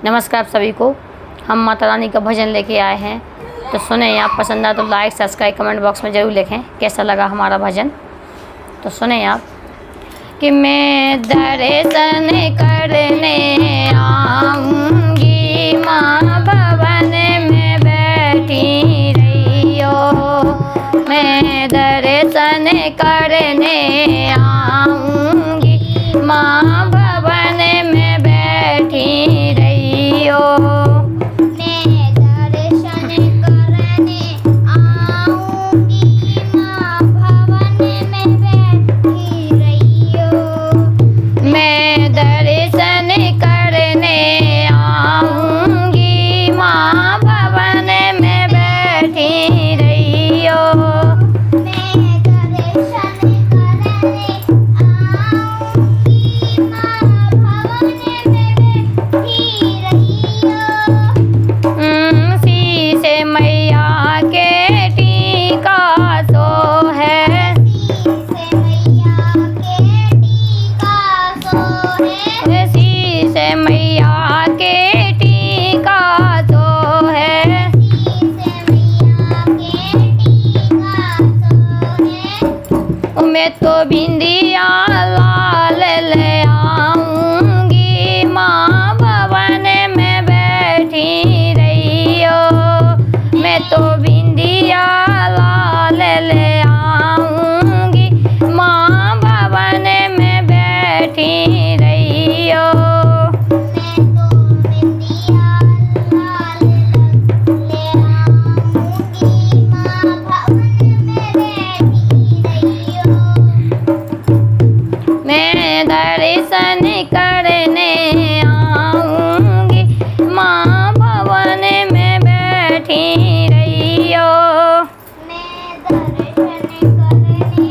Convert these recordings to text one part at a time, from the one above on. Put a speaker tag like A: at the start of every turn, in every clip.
A: नमस्कार सभी को। हम माता रानी का भजन लेके आए हैं, तो सुने। आप पसंद आए तो लाइक सब्सक्राइब कमेंट बॉक्स में ज़रूर लिखें कैसा लगा हमारा भजन। तो सुने आप कि मैं दर्शन करने आऊँगी, माँ भवन में बैठी रहियो। मैं दर्शन करने आऊँगी, माँ भवन में बैठी रहियो।
B: मैं दर्शन करने आऊँगी, माँ भवन में बैठी रहियो।
A: मैं दर्शन करने आऊँगी, माँ भवन में बैठी रहियो।
B: मैं दर्शन करने आऊँगी, माँ भवन में बैठी रहियो।
A: शीशे मैया के टीका सो है,
B: शीशे मैया के टीका सो है।
A: शीशे मैया के टीका सो है।
B: शीशे मैया के टीका सो है।
A: मैं तो बिंदिया लाल ले आऊँगी, माँ भवन में बैठी रहियो। मैं तो बिंदिया लाल ले आऊँगी, माँ भवन में बैठी रहियो।
B: मैं तो बिंदिया लाल ले आऊँगी, माँ भवन में बैठी रहियो।
A: मैं दर्शन करने आऊँगी, माँ भवन में बैठी रहियो।
B: मैं दर्शन करने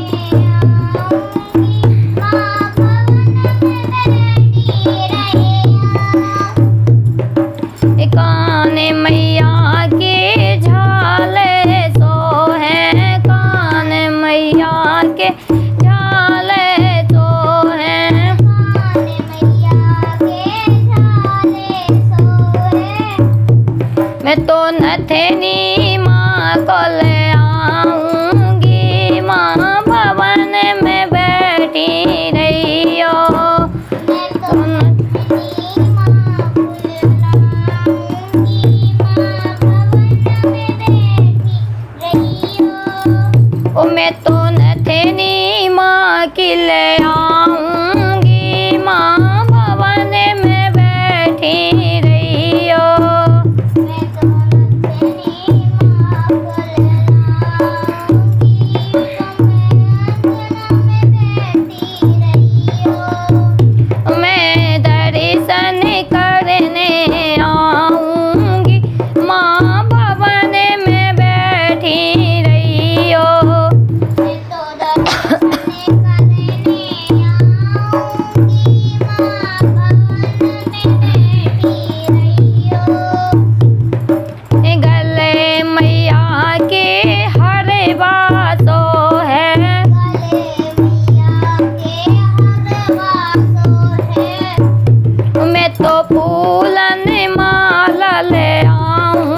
B: आऊँगी, माँ भवन में बैठी रहियो।
A: कान मैया के झाले सो है, कान मैया के झाले सो है।
B: कान मैया के झाले सो है।
A: मैं तो नथनी माँ को ले आऊँगी, माँ भवन में बैठी रहियो।
B: मैं तो नथनी माँ बुलाऊँगी, माँ भवन में बैठी रहियो।
A: ओ मैं तो नथनी माँ की ले आऊँगी, माँ भवन में बैठी रहियो।
B: मैं तो नथनी माँ बुलाऊँगी, आँगन में बैठी रहियो।
A: मैं दर्शन करने आऊँगी, माँ भवन में बैठी रहियो।
B: मैं तो दर्शन करने आऊँगी, माँ भवन में बैठी रहियो।
A: गले मैया के हरवा सो है,
B: गले मैया के हरवा सो है।
A: मैं तो फूलन माला ले आऊँगी,